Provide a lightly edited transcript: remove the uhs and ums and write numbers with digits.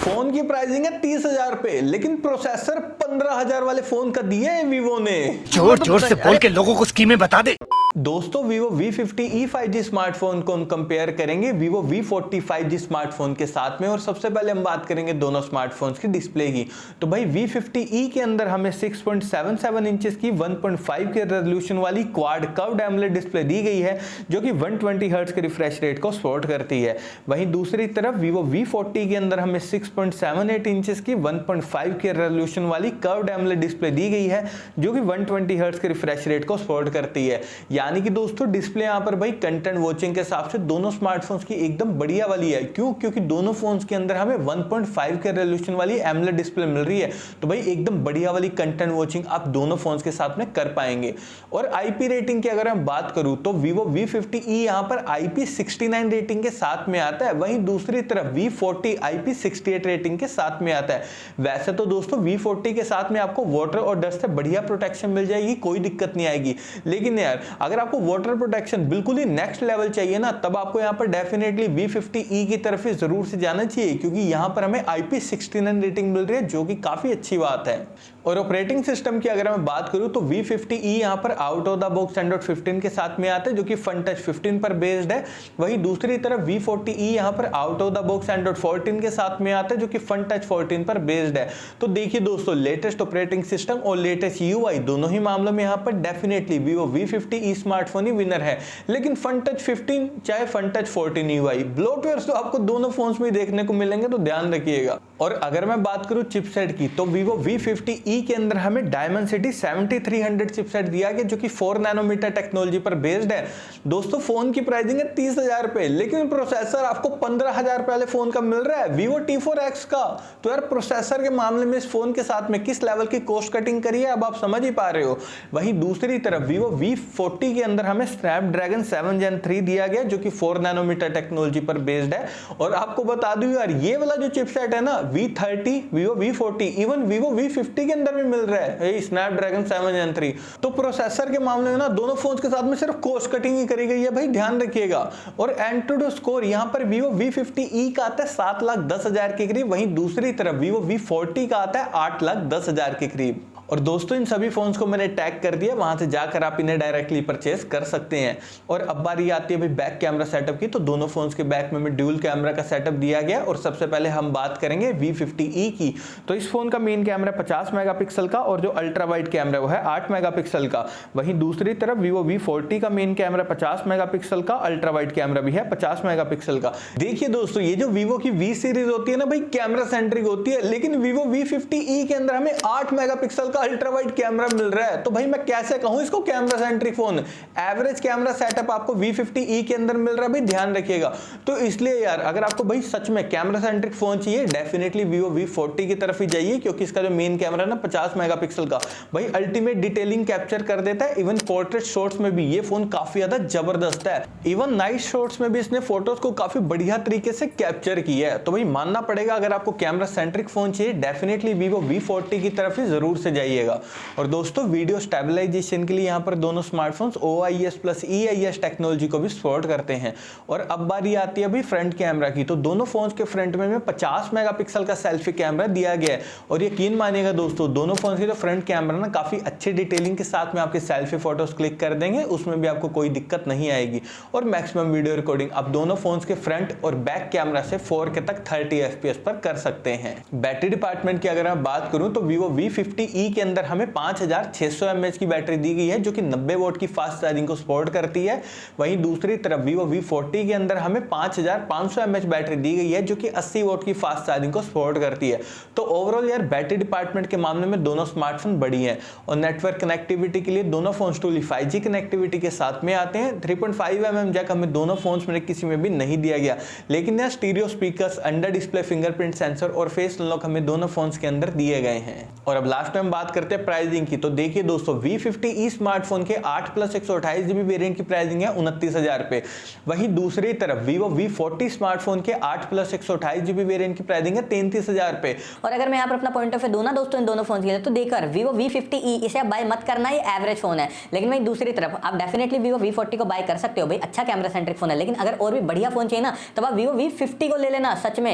Phone की pricing है 30,000 पे, लेकिन प्रोसेसर 15,000 वाले फोन का दिया है वीवो ने। जोर जोर से बोल के लोगों को स्कीमें बता दे। दोस्तों Vivo V50e 5G स्मार्टफोन को हम कंपेयर करेंगे Vivo V40 5G स्मार्टफोन के साथ में। और सबसे पहले हम बात करेंगे दोनों स्मार्टफोन्स की डिस्प्ले की। तो भाई V50e के अंदर हमें 6.77 इंचेस की 1.5 के रेजोल्यूशन वाली क्वाड कर्व्ड एमोलेड डिस्प्ले दी गई है, जो कि 120 हर्ट्ज के रिफ्रेश रेट को सपोर्ट करती है। वहीं दूसरी तरफ Vivo V40 के अंदर हमें 6.78 इंचेस की 1.5 के रेजोल्यूशन वाली कर्व्ड एमोलेड डिस्प्ले दी गई है, जो कि 120 हर्ट्ज के रिफ्रेश रेट को सपोर्ट करती है। यानी कि दोस्तों डिस्प्ले यहाँ पर भाई कंटेंट वॉचिंग के हिसाब से दोनों स्मार्टफोन्स की एकदम बढ़िया वाली है। क्यों? क्योंकि दोनों फोन्स के अंदर हमें 1.5 के रेजोल्यूशन वाली एमोलेड डिस्प्ले मिल रही है। तो भाई एकदम बढ़िया वाली कंटेंट वॉचिंग आप दोनों फोन्स के साथ में कर पाएंगे। और आईपी रेटिंग की अगर मैं बात करूं तो Vivo V50e यहाँ पर IP69 रेटिंग के साथ में आता है। वहीं दूसरी तरफ V40 IP68 रेटिंग के साथ में आता है। वैसे तो दोस्तों V40 के साथ में आपको वाटर और डस्ट से बढ़िया प्रोटेक्शन मिल जाएगी, कोई दिक्कत नहीं आएगी। लेकिन यार अगर आपको वाटर प्रोटेक्शन बिल्कुल ही नेक्स्ट लेवल चाहिए ना, तब आपको यहाँ पर डेफिनेटली V50e की तरफ ही जरूर से जाना चाहिए, क्योंकि यहाँ पर हमें IP69 रेटिंग मिल रही है, जो कि काफी अच्छी बात है। और ऑपरेटिंग सिस्टम की अगर मैं बात करूं तो V50e यहाँ पर out of the box Android 15 के साथ में आता है, जो कि फन टच 15 पर बेस्ड है। वहीं दूसरी तरफ V40e यहाँ पर out of the box Android 14 के साथ में आता है, जो कि फन टच 14 पर बेस्ड है। तो देखिए दोस्तों, लेटेस्ट ऑपरेटिंग सिस्टम और लेटेस्ट UI दोनों ही मामलों में यहाँ पर डेफिनेटली Vivo V50e स्मार्टफोन ही विनर है। लेकिन फन टच 15 चाहे फन टच 14 UI ब्लोटवेयर्स तो आपको दोनों फोन्स में देखने को मिलेंगे, तो ध्यान रखिएगा। और अगर मैं बात करूं चिपसेट की, तो Vivo V50e के अंदर हमें Dimensity 7300 चिपसेट दिया गया, जो कि 4 नैनोमीटर टेक्नोलॉजी पर बेस्ड है। दोस्तों फोन की प्राइसिंग है 30,000 पे, लेकिन प्रोसेसर आपको 15,000 वाले फोन का मिल रहा है Vivo T4X का। तो यार प्रोसेसर के मामले में इस फोन के साथ में किस लेवल की कॉस्ट कटिंग करी है, अब आप समझ ही पा रहे हो। वहीं दूसरी तरफ Vivo V40 के अंदर हमें Snapdragon 7 Gen 3 दिया गया, जो कि 4 नैनोमीटर टेक्नोलॉजी पर बेस्ड है। और आपको बता दूं यार, ये वाला जो चिपसेट है ना V30, Vivo V40, even Vivo V50 के अंदर भी मिल रहा है Snapdragon 7 Gen 3। तो प्रोसेसर के मामले में ना दोनों फोन्स के साथ में सिर्फ कॉस्ट कटिंग ही करी गई है, भाई ध्यान रखिएगा। और एंट्रोडो स्कोर यहाँ पर Vivo V50e का आता है 7,10,000 के करीब, वहीं दूसरी तरफ Vivo V40 का आता है 8,10,000 के करीब। और दोस्तों इन सभी फोन्स को मैंने टैग कर दिया, वहां से जाकर आप इन्हें डायरेक्टली परचेस कर सकते हैं। और अब बारी आती है भाई बैक कैमरा सेटअप की। तो दोनों फोन्स के बैक में ड्यूल कैमरा का सेटअप दिया गया। और सबसे पहले हम बात करेंगे V50e की। तो इस फोन का मेन कैमरा 50 मेगापिक्सल का, और जो अल्ट्रा वाइड कैमरा वो है 8 मेगापिक्सल का। वहीं दूसरी तरफ Vivo V40 का मेन कैमरा 50 मेगापिक्सल का, अल्ट्रा वाइड कैमरा भी है 50 मेगापिक्सल का। देखिए दोस्तों, ये जो Vivo की V सीरीज होती है ना भाई, कैमरा सेंट्रिक होती है, लेकिन Vivo V50e के अंदर हमें 8 मेगापिक्सल का अल्ट्रा वाइड कैमरा मिल रहा है। तो भाई मैं कैसे कहूं इसको camera centric phone. Average camera setup आपको V50e के अंदर मिल रहा है, भाई ध्यान रखिएगा। तो इसलिए यार अगर आपको भाई सच में कैमरा सेंट्रिक फोन चाहिए, डेफिनेटली Vivo V40 की तरफ ही जाइए, क्योंकि इसका जो मेन कैमरा है ना 50 मेगापिक्सल का, भाई अल्टीमेट डिटेलिंग कैप्चर कर देता है। इवन पोर्ट्रेट शॉट्स में भी ये फोन काफी ज्यादा जबरदस्त है। इवन नाइट शॉट्स में भी इसने फोटोज को काफी बढ़िया तरीके से कैप्चर किया है। तो भाई मानना पड़ेगा, अगर आपको कैमरा सेंट्रिक फोन चाहिए, डेफिनेटली Vivo V40 की तरफ ही जरूर से जाइएगा। और दोस्तों वीडियो स्टेबलाइजेशन के लिए यहाँ पर दोनों smartphones OIS plus EIS technology को भी सपोर्ट करते हैं। और अब बारी आती है अभी फ्रंट कैमरा की। तो दोनों फोन्स के फ्रंट में 50 मेगापिक्सल का सेल्फी कैमरा दिया गया है। और यकीन मानिएगा दोस्तों, दोनों फोन्स के जो फ्रंट कैमरा ना काफी अच्छे डिटेलिंग के साथ में आपके सेल्फी फोटोज क्लिक कर देंगे, उसमें भी आपको कोई दिक्कत नहीं आएगी। और मैक्सिमम वीडियो रिकॉर्डिंग आप दोनों फोन्स के फ्रंट और बैक कैमरा से 4K तक 30 FPS पर कर सकते हैं। बैटरी डिपार्टमेंट की अगर मैं बात करूं तो Vivo V50e के अंदर हमें 5600 mAh की बैटरी दी गई है, जो कि 90 वोल्ट की फास्ट चार्जिंग को सपोर्ट करती है। वहीं दूसरी तरफ Vivo V40 के अंदर हमें 5500 mAh बैटरी दी गई है, जो कि 80 वोल्ट की फास्ट चार्जिंग को सपोर्ट करती है। तो ओवरऑल यार बैटरी डिपार्टमेंट के मामले में दोनों स्मार्टफोन बड़ी हैं। और नेटवर्क कनेक्टिविटी के लिए दोनों फोन ट्रूली 5G कनेक्टिविटी के साथ में आते हैं। 3.5 mm जैक हमें दोनों फोन्स में किसी में भी नहीं दिया गया, लेकिन यार stereo speakers, under display fingerprint sensor और फेस अनलॉक हमें दोनों फोन्स के अंदर दिए गए हैं। और अब लास्ट में हम बात करते हैं प्राइसिंग की। तो देखिए दोस्तों, V50e स्मार्टफोन के 8+128GB वेरिएंट की प्राइसिंग है 29,000 पे। वहीं दूसरी तरफ Vivo V40 स्मार्टफोन के 8+128GB वेरिएंट की प्राइसिंग है 33,000 पे। और अगर मैं यहाँ पर अपना पॉइंट ऑफ व्यू दूं ना दोस्तों इन दोनों फोन के लिए, तो देखकर Vivo V50e इसे आप बाय मत करना, ये एवरेज फोन है। लेकिन भाई दूसरी तरफ आप डेफिनेटली Vivo V40 को बाय कर सकते हो, भाई अच्छा कैमरा सेंट्रिक फोन है। लेकिन अगर और भी बढ़िया फोन चाहिए ना, तब आप Vivo V50 को ले लेना। सच में